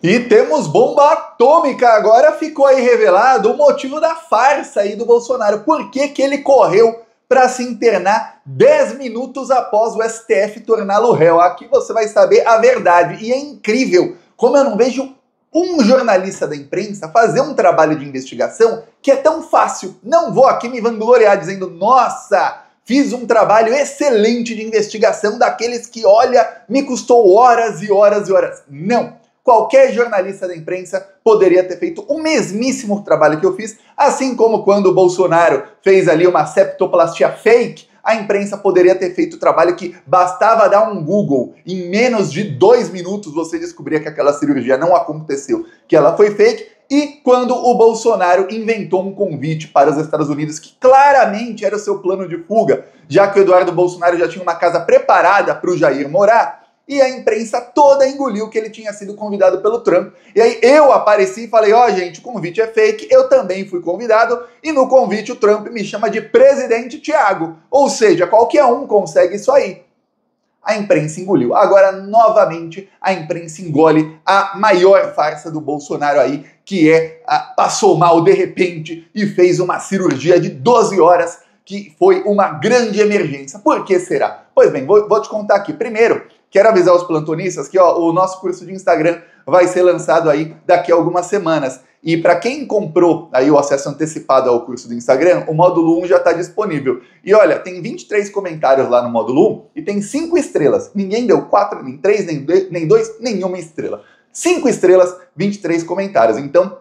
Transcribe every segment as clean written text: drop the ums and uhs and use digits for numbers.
E temos bomba atômica, agora ficou aí revelado o motivo da farsa aí do Bolsonaro. Por que que ele correu para se internar 10 minutos após o STF torná-lo réu? Aqui você vai saber a verdade. E é incrível como eu não vejo um jornalista da imprensa fazer um trabalho de investigação que é tão fácil. Não vou aqui me vangloriar dizendo, nossa, fiz um trabalho excelente de investigação daqueles que, olha, me custou horas e horas e horas. Não. Qualquer jornalista da imprensa poderia ter feito o mesmíssimo trabalho que eu fiz, assim como quando o Bolsonaro fez ali uma septoplastia fake, a imprensa poderia ter feito o trabalho que bastava dar um Google. Em menos de 2 minutos você descobria que aquela cirurgia não aconteceu, que ela foi fake. E quando o Bolsonaro inventou um convite para os Estados Unidos, que claramente era o seu plano de fuga, já que o Eduardo Bolsonaro já tinha uma casa preparada para o Jair morar, e a imprensa toda engoliu que ele tinha sido convidado pelo Trump. E aí eu apareci e falei, ó, gente, o convite é fake, eu também fui convidado, e no convite o Trump me chama de Presidente Tiago. Ou seja, qualquer um consegue isso aí. A imprensa engoliu. Agora, novamente, a imprensa engole a maior farsa do Bolsonaro aí, que é, passou mal de repente e fez uma cirurgia de 12 horas, que foi uma grande emergência. Por que será? Pois bem, vou te contar aqui. Primeiro, quero avisar os plantonistas que o nosso curso de Instagram vai ser lançado aí daqui a algumas semanas. E para quem comprou aí o acesso antecipado ao curso do Instagram, o módulo 1 já está disponível. E olha, tem 23 comentários lá no módulo 1 e tem 5 estrelas. Ninguém deu 4, nem 3, nem 2, nenhuma estrela. 5 estrelas, 23 comentários. Então,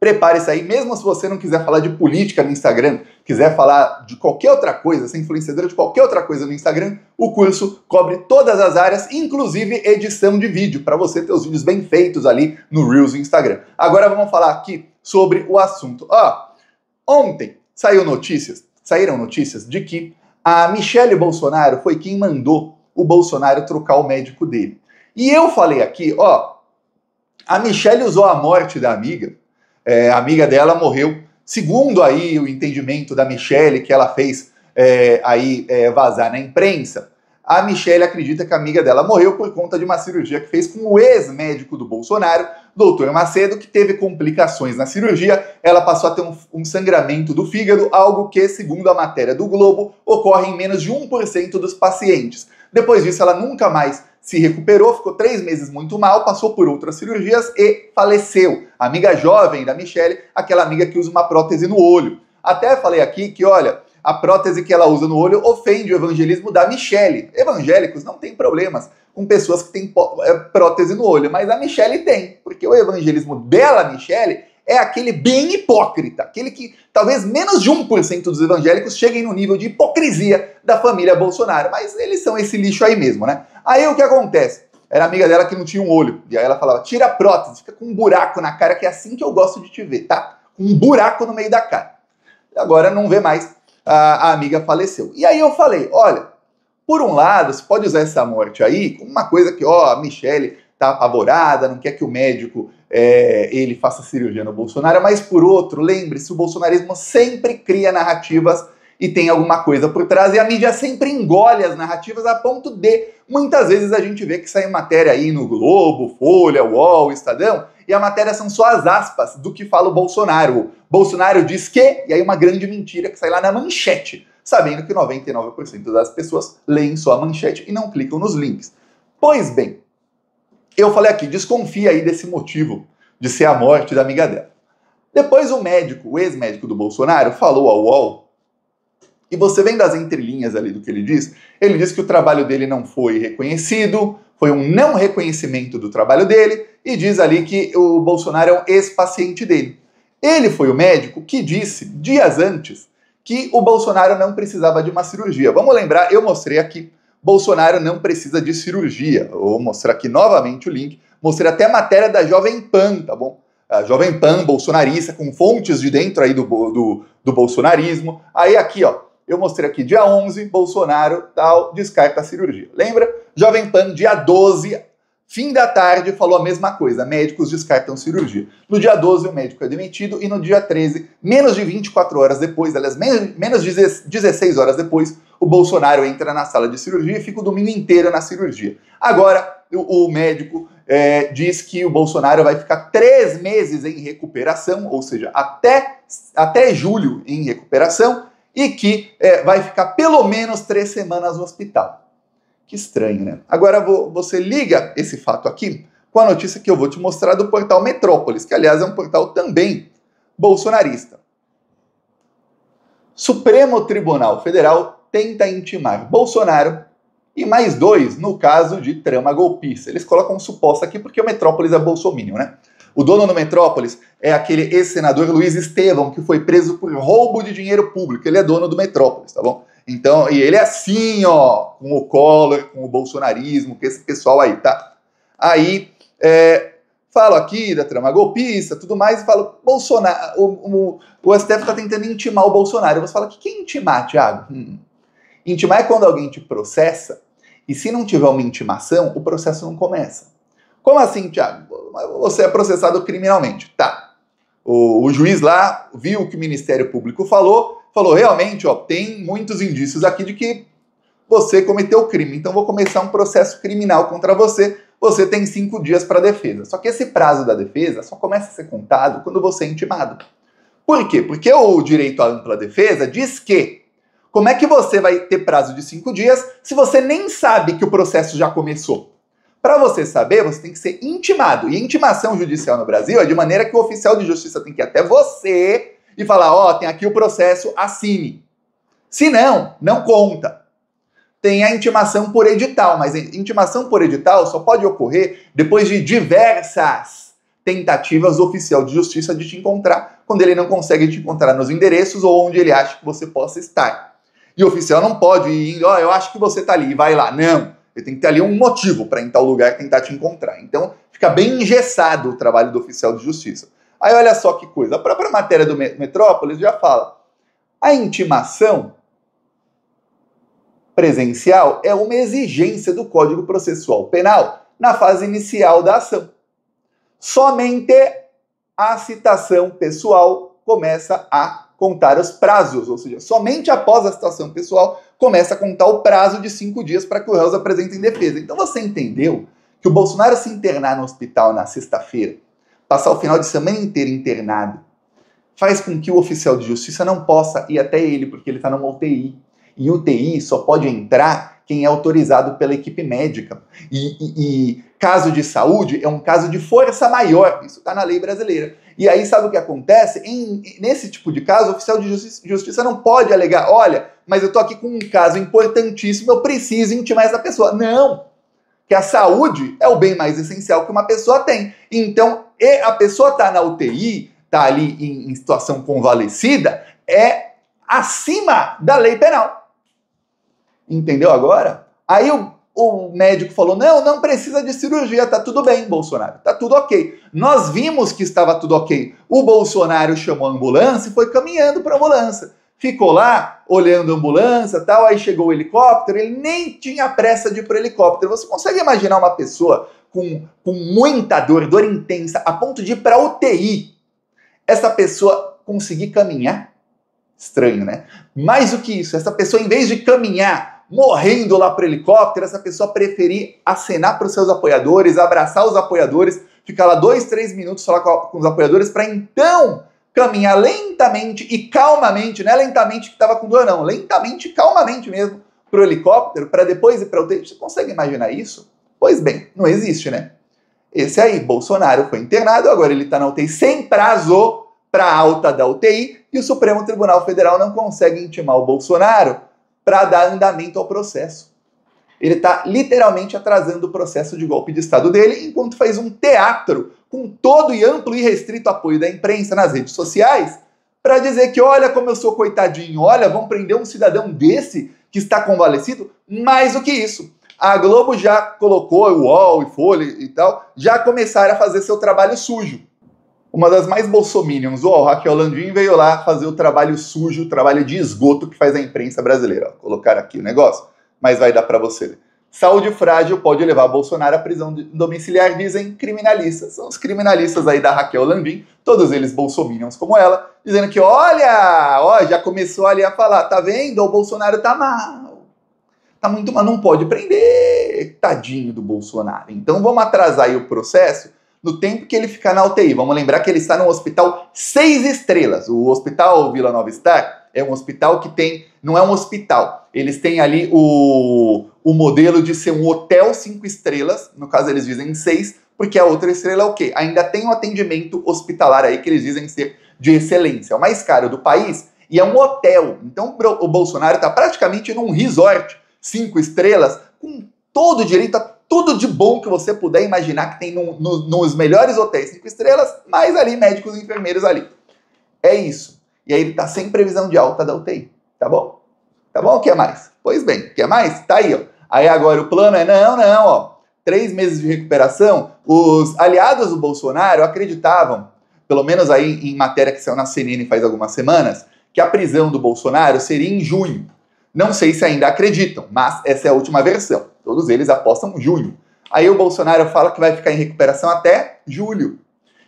prepare-se aí, mesmo se você não quiser falar de política no Instagram, quiser falar de qualquer outra coisa, ser influenciador de qualquer outra coisa no Instagram, o curso cobre todas as áreas, inclusive edição de vídeo, para você ter os vídeos bem feitos ali no Reels do Instagram. Agora vamos falar aqui sobre o assunto. Ontem saíram notícias de que a Michelle Bolsonaro foi quem mandou o Bolsonaro trocar o médico dele. E eu falei aqui, a Michelle usou a morte da amiga, a amiga dela morreu, segundo aí o entendimento da Michelle, que ela fez vazar na imprensa, a Michelle acredita que a amiga dela morreu por conta de uma cirurgia que fez com o ex-médico do Bolsonaro, Dr. Macedo, que teve complicações na cirurgia. Ela passou a ter um sangramento do fígado, algo que, segundo a matéria do Globo, ocorre em menos de 1% dos pacientes. Depois disso, ela nunca mais se recuperou, ficou 3 meses muito mal, passou por outras cirurgias e faleceu. A amiga jovem da Michelle, aquela amiga que usa uma prótese no olho. Até falei aqui que, olha, a prótese que ela usa no olho ofende o evangelismo da Michelle. Evangélicos não têm problemas com pessoas que têm prótese no olho, mas a Michelle tem, porque o evangelismo dela, Michelle, é aquele bem hipócrita, aquele que talvez menos de 1% dos evangélicos cheguem no nível de hipocrisia da família Bolsonaro, mas eles são esse lixo aí mesmo, né? Aí o que acontece? Era amiga dela que não tinha um olho, e aí ela falava, tira a prótese, fica com um buraco na cara, que é assim que eu gosto de te ver, tá? Com um buraco no meio da cara. Agora não vê mais, a amiga faleceu. E aí eu falei, olha, por um lado, você pode usar essa morte aí como uma coisa que, a Michelle tá apavorada, não quer que o médico ele faça cirurgia no Bolsonaro, mas por outro, lembre-se, o bolsonarismo sempre cria narrativas e tem alguma coisa por trás, e a mídia sempre engole as narrativas a ponto de, muitas vezes a gente vê que sai matéria aí no Globo, Folha, UOL, Estadão, e a matéria são só as aspas do que fala o Bolsonaro. O Bolsonaro diz que, e aí uma grande mentira que sai lá na manchete, sabendo que 99% das pessoas leem só a manchete e não clicam nos links. Pois bem, eu falei aqui, desconfia aí desse motivo de ser a morte da amiga dela. Depois o ex-médico do Bolsonaro, falou ao UOL, e você vendo as entrelinhas ali do que ele diz que o trabalho dele não foi reconhecido, foi um não reconhecimento do trabalho dele, e diz ali que o Bolsonaro é um ex-paciente dele. Ele foi o médico que disse, dias antes, que o Bolsonaro não precisava de uma cirurgia. Vamos lembrar, eu mostrei aqui, Bolsonaro não precisa de cirurgia. Eu vou mostrar aqui novamente o link, mostrei até a matéria da Jovem Pan, tá bom? A Jovem Pan bolsonarista, com fontes de dentro aí do bolsonarismo. Aí aqui, eu mostrei aqui, dia 11, Bolsonaro, descarta a cirurgia. Lembra? Jovem Pan, dia 12, fim da tarde, falou a mesma coisa, médicos descartam cirurgia. No dia 12, o médico é demitido, e no dia 13, menos de 24 horas depois, aliás, menos de 16 horas depois, o Bolsonaro entra na sala de cirurgia e fica o domingo inteiro na cirurgia. Agora, o médico diz que o Bolsonaro vai ficar 3 meses em recuperação, ou seja, até julho em recuperação, e que vai ficar pelo menos 3 semanas no hospital. Que estranho, né? Agora você liga esse fato aqui com a notícia que eu vou te mostrar do portal Metrópolis, que aliás é um portal também bolsonarista. Supremo Tribunal Federal tenta intimar Bolsonaro e mais 2 no caso de trama golpista. Eles colocam um suposto aqui porque o Metrópolis é bolsominion, né? O dono do Metrópolis é aquele ex-senador Luiz Estevão, que foi preso por roubo de dinheiro público. Ele é dono do Metrópolis, tá bom? Então, e ele é assim, ó, com o Collor, com o bolsonarismo, com esse pessoal aí, tá? Aí, falo aqui da trama golpista, tudo mais, e falo, Bolsonaro, o STF tá tentando intimar o Bolsonaro. Você fala, o que é intimar, Thiago? Intimar é quando alguém te processa, e se não tiver uma intimação, o processo não começa. Como assim, Thiago? Você é processado criminalmente. Tá. O juiz lá viu o que o Ministério Público falou realmente, ó, tem muitos indícios aqui de que você cometeu crime, então vou começar um processo criminal contra você. Você tem 5 dias para defesa. Só que esse prazo da defesa só começa a ser contado quando você é intimado. Por quê? Porque o direito à ampla defesa diz que como é que você vai ter prazo de 5 dias se você nem sabe que o processo já começou? Para você saber, você tem que ser intimado. E a intimação judicial no Brasil é de maneira que o oficial de justiça tem que ir até você e falar, ó, tem aqui o processo, assine. Se não, não conta. Tem a intimação por edital, mas a intimação por edital só pode ocorrer depois de diversas tentativas do oficial de justiça de te encontrar, quando ele não consegue te encontrar nos endereços ou onde ele acha que você possa estar. E o oficial não pode ir, ó, eu acho que você tá ali, vai lá. Não. Ele tem que ter ali um motivo para em tal lugar tentar te encontrar. Então, fica bem engessado o trabalho do oficial de justiça. Aí, olha só que coisa. A própria matéria do Metrópolis já fala. A intimação presencial é uma exigência do Código Processual Penal na fase inicial da ação. Somente a citação pessoal começa a contar os prazos, ou seja, somente após a citação pessoal começa a contar o prazo de 5 dias para que o réu apresente defesa. Então você entendeu que o Bolsonaro se internar no hospital na sexta-feira, passar o final de semana inteiro internado, faz com que o oficial de justiça não possa ir até ele, porque ele está numa UTI. E UTI só pode entrar quem é autorizado pela equipe médica. E caso de saúde é um caso de força maior, isso está na lei brasileira. E aí sabe o que acontece? Nesse tipo de caso, o oficial de justiça não pode alegar, olha, mas eu tô aqui com um caso importantíssimo, eu preciso intimar essa pessoa. Não! Que a saúde é o bem mais essencial que uma pessoa tem. Então, a pessoa tá na UTI, tá ali em situação convalescida, é acima da lei penal. Entendeu agora? Aí o médico falou, não precisa de cirurgia, tá tudo bem, Bolsonaro, tá tudo ok. Nós vimos que estava tudo ok. O Bolsonaro chamou a ambulância e foi caminhando para a ambulância. Ficou lá, olhando a ambulância e tal, aí chegou o helicóptero, ele nem tinha pressa de ir pro helicóptero. Você consegue imaginar uma pessoa com muita dor intensa, a ponto de ir para UTI, essa pessoa conseguir caminhar? Estranho, né? Mais do que isso, essa pessoa, em vez de caminhar, morrendo lá pro helicóptero, essa pessoa preferir acenar para os seus apoiadores, abraçar os apoiadores, ficar lá 2, 3 minutos falar com os apoiadores, para então caminhar lentamente e calmamente, não é lentamente que estava com dor não, lentamente e calmamente mesmo pro helicóptero, para depois ir para UTI. Você consegue imaginar isso? Pois bem, não existe, né? Esse aí, Bolsonaro, foi internado, agora ele está na UTI sem prazo para alta da UTI, e o Supremo Tribunal Federal não consegue intimar o Bolsonaro para dar andamento ao processo. Ele está literalmente atrasando o processo de golpe de Estado dele, enquanto faz um teatro com todo e amplo e restrito apoio da imprensa nas redes sociais, para dizer que olha como eu sou coitadinho, olha, vão prender um cidadão desse que está convalescido. Mais do que isso, a Globo já colocou, o UOL e Folha e tal, já começaram a fazer seu trabalho sujo. Uma das mais bolsominions, Raquel Landim, veio lá fazer o trabalho sujo, o trabalho de esgoto que faz a imprensa brasileira. Colocar aqui o negócio, mas vai dar para você. Saúde frágil pode levar Bolsonaro à prisão domiciliar, dizem criminalistas. São os criminalistas aí da Raquel Landim, todos eles bolsominions como ela, dizendo que olha, já começou ali a falar, tá vendo? O Bolsonaro tá mal. Tá muito, mas não pode prender, tadinho do Bolsonaro. Então vamos atrasar aí o processo no tempo que ele ficar na UTI. Vamos lembrar que ele está num hospital 6 estrelas. O Hospital Vila Nova Star é um hospital que tem, não é um hospital, eles têm ali o modelo de ser um hotel 5 estrelas, no caso eles dizem 6, porque a outra estrela é o quê? Ainda tem um atendimento hospitalar aí que eles dizem ser de excelência. É o mais caro do país e é um hotel. Então o Bolsonaro está praticamente num resort 5 estrelas, com todo o direito a tudo de bom que você puder imaginar que tem nos melhores hotéis 5 estrelas, mais ali médicos e enfermeiros ali. É isso. E aí ele tá sem previsão de alta da UTI. Tá bom? Tá bom? O que mais? Pois bem, quer mais? Tá aí, ó. Aí agora o plano é não, ó. 3 meses de recuperação. Os aliados do Bolsonaro acreditavam, pelo menos aí em matéria que saiu na CNN faz algumas semanas, que a prisão do Bolsonaro seria em junho. Não sei se ainda acreditam, mas essa é a última versão. Todos eles apostam junho. Aí o Bolsonaro fala que vai ficar em recuperação até julho.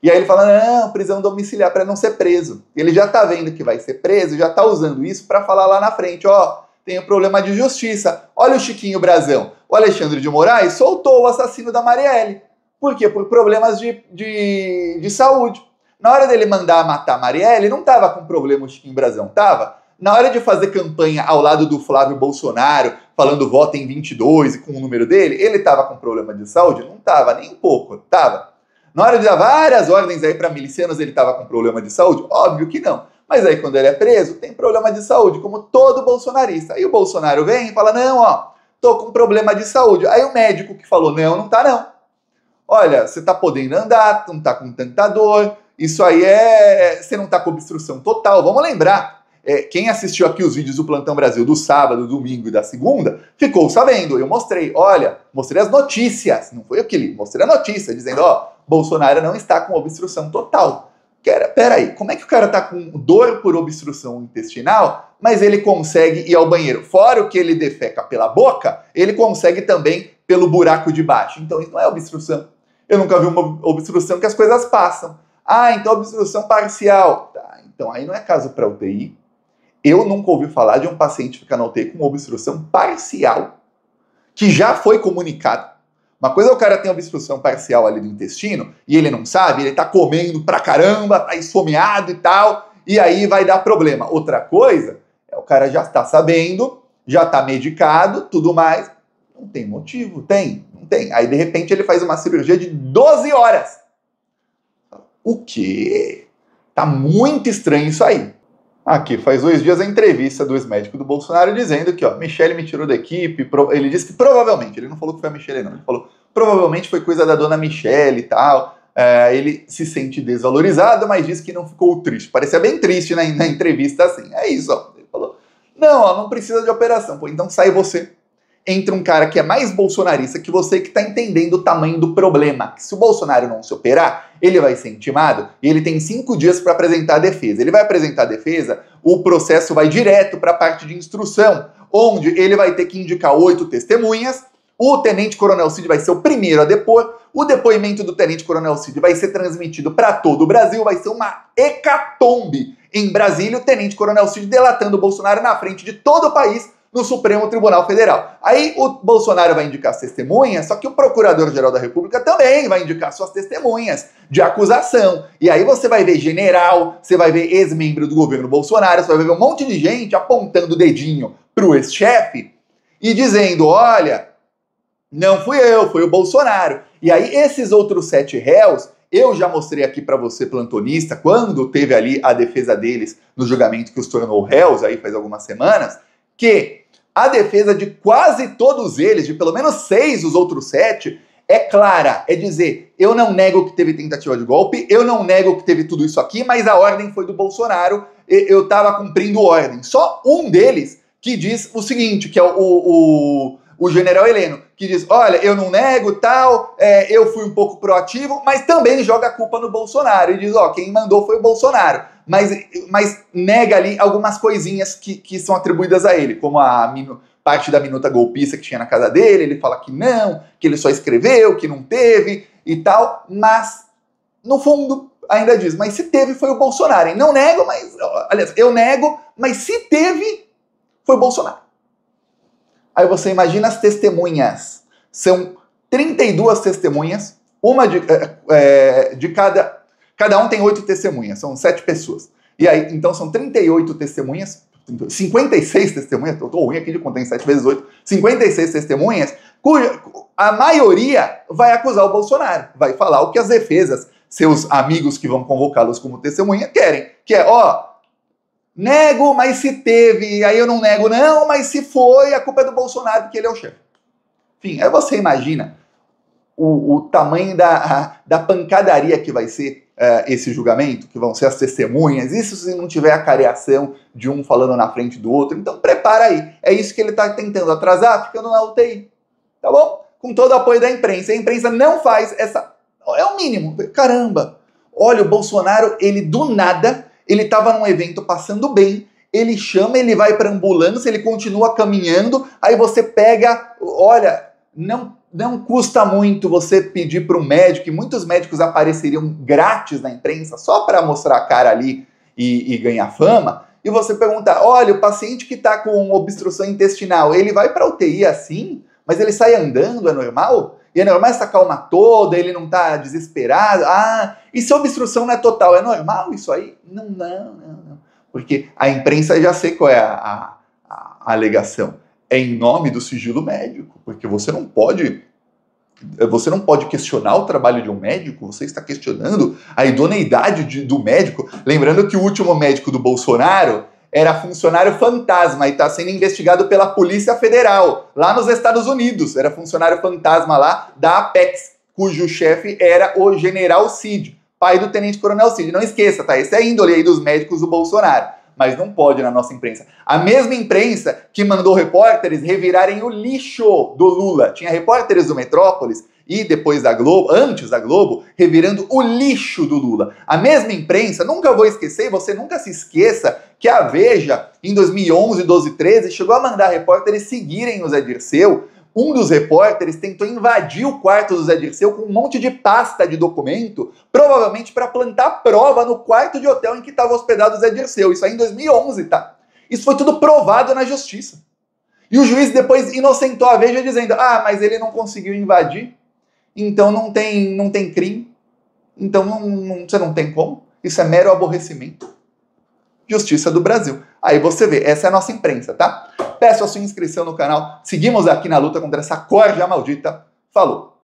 E aí ele fala, não, prisão domiciliar para não ser preso. Ele já tá vendo que vai ser preso, já tá usando isso para falar lá na frente, ó, tem um problema de justiça. Olha o Chiquinho Brasão. O Alexandre de Moraes soltou o assassino da Marielle. Por quê? Por problemas de saúde. Na hora dele mandar matar a Marielle, não tava com problema o Chiquinho Brasão, tava? Na hora de fazer campanha ao lado do Flávio Bolsonaro, falando voto em 22 e com o número dele, ele tava com problema de saúde? Não tava, nem um pouco, tava. Na hora de dar várias ordens aí para milicianos, ele tava com problema de saúde? Óbvio que não. Mas aí quando ele é preso, tem problema de saúde, como todo bolsonarista. Aí o Bolsonaro vem e fala, não, ó, tô com problema de saúde. Aí o médico que falou, não tá não. Olha, você tá podendo andar, não tá com tanta dor, isso aí você não tá com obstrução total. Vamos lembrar, quem assistiu aqui os vídeos do Plantão Brasil do sábado, do domingo e da segunda, ficou sabendo. Eu mostrei, olha, mostrei as notícias, não foi eu que li, mostrei a notícia, dizendo, ó, Bolsonaro não está com obstrução total. Peraí, como é que o cara tá com dor por obstrução intestinal, mas ele consegue ir ao banheiro? Fora o que ele defeca pela boca, ele consegue também pelo buraco de baixo. Então isso não é obstrução. Eu nunca vi uma obstrução que as coisas passam. Ah, então obstrução parcial. Tá, então aí não é caso para UTI. Eu nunca ouvi falar de um paciente ficar na UTI com obstrução parcial, que já foi comunicado. Uma coisa é o cara tem obstrução parcial ali do intestino, e ele não sabe, ele tá comendo pra caramba, tá esfomeado e tal, e aí vai dar problema. Outra coisa é o cara já tá sabendo, já tá medicado, tudo mais. Não tem motivo, tem, não tem. Aí de repente ele faz uma cirurgia de 12 horas. O quê? Tá muito estranho isso aí. Aqui, faz 2 dias a entrevista do ex-médico do Bolsonaro dizendo que, ó, Michele me tirou da equipe, ele disse que provavelmente, ele não falou que foi a Michele não, ele falou, provavelmente foi coisa da dona Michele e tal, ele se sente desvalorizado, mas disse que não ficou triste, parecia bem triste na entrevista assim, é isso, ó, ele falou, não, ó, não precisa de operação, pô, então sai você. Entra um cara que é mais bolsonarista que você, que está entendendo o tamanho do problema. Que se o Bolsonaro não se operar, ele vai ser intimado e ele tem 5 dias para apresentar a defesa. Ele vai apresentar a defesa, o processo vai direto para a parte de instrução, onde ele vai ter que indicar 8 testemunhas, o tenente-coronel Cid vai ser o primeiro a depor, o depoimento do tenente-coronel Cid vai ser transmitido para todo o Brasil, vai ser uma hecatombe em Brasília, o tenente-coronel Cid delatando o Bolsonaro na frente de todo o país, no Supremo Tribunal Federal. Aí o Bolsonaro vai indicar as testemunhas, só que o Procurador-Geral da República também vai indicar suas testemunhas de acusação. E aí você vai ver general, você vai ver ex-membro do governo Bolsonaro, você vai ver um monte de gente apontando o dedinho pro ex-chefe e dizendo, olha, não fui eu, foi o Bolsonaro. E aí esses outros 7 réus, eu já mostrei aqui para você, plantonista, quando teve ali a defesa deles no julgamento que os tornou réus, aí faz algumas semanas, que a defesa de quase todos eles, de pelo menos 6 dos outros 7, é clara, é dizer, eu não nego que teve tentativa de golpe, eu não nego que teve tudo isso aqui, mas a ordem foi do Bolsonaro, eu estava cumprindo ordem. Só um deles que diz o seguinte, que é o general Heleno, que diz, olha, eu não nego tal, eu fui um pouco proativo, mas também joga a culpa no Bolsonaro, e diz, ó, quem mandou foi o Bolsonaro. Mas nega ali algumas coisinhas que são atribuídas a ele, como a parte da minuta golpista que tinha na casa dele, ele fala que não, que ele só escreveu, que não teve e tal, mas no fundo ainda diz, mas se teve foi o Bolsonaro, hein? Não nego, mas, aliás, eu nego, mas se teve foi o Bolsonaro. Aí você imagina as testemunhas. São 32 testemunhas, uma de cada um tem 8 testemunhas, são 7 pessoas. E aí, então são 38 testemunhas, 56 testemunhas, eu tô ruim aqui de contar em 7 vezes 8, 56 testemunhas, cuja a maioria vai acusar o Bolsonaro, vai falar o que as defesas, seus amigos que vão convocá-los como testemunha, querem, que é, nego, mas se teve, aí eu não nego não, mas se foi, a culpa é do Bolsonaro, porque ele é o chefe. Enfim, aí você imagina o tamanho da pancadaria que vai ser esse julgamento, que vão ser as testemunhas, isso se não tiver a careação de um falando na frente do outro. Então prepara aí. É isso que ele está tentando atrasar, ficando na UTI. Tá bom? Com todo o apoio da imprensa. A imprensa não faz essa... É o mínimo. Caramba! Olha, o Bolsonaro, ele do nada, ele estava num evento passando bem, ele chama, ele vai para ambulância, ele continua caminhando, aí você pega... Olha, não custa muito você pedir para um médico, e muitos médicos apareceriam grátis na imprensa só para mostrar a cara ali e ganhar fama, e você perguntar, olha, o paciente que está com obstrução intestinal, ele vai para UTI assim, mas ele sai andando, é normal? E é normal essa calma toda, ele não está desesperado? E se a obstrução não é total, é normal isso aí? Não. Porque a imprensa já sei qual é a alegação. É em nome do sigilo médico, porque você não pode questionar o trabalho de um médico, você está questionando a idoneidade do médico. Lembrando que o último médico do Bolsonaro era funcionário fantasma e está sendo investigado pela Polícia Federal, lá nos Estados Unidos. Era funcionário fantasma lá da Apex, cujo chefe era o General Cid, pai do Tenente Coronel Cid. Não esqueça, tá? Essa é a índole aí dos médicos do Bolsonaro. Mas não pode na nossa imprensa. A mesma imprensa que mandou repórteres revirarem o lixo do Lula. Tinha repórteres do Metrópolis e depois da Globo, antes da Globo, revirando o lixo do Lula. A mesma imprensa, nunca vou esquecer, você nunca se esqueça que a Veja, em 2011, 12, 13, chegou a mandar repórteres seguirem o Zé Dirceu. Um dos repórteres tentou invadir o quarto do Zé Dirceu com um monte de pasta de documento, provavelmente para plantar prova no quarto de hotel em que estava hospedado o Zé Dirceu. Isso aí em 2011, tá? Isso foi tudo provado na justiça. E o juiz depois inocentou a Veja dizendo, mas ele não conseguiu invadir, então não tem crime, então você não tem como. Isso é mero aborrecimento. Justiça do Brasil. Aí você vê, essa é a nossa imprensa, tá? Peço a sua inscrição no canal. Seguimos aqui na luta contra essa corja maldita. Falou!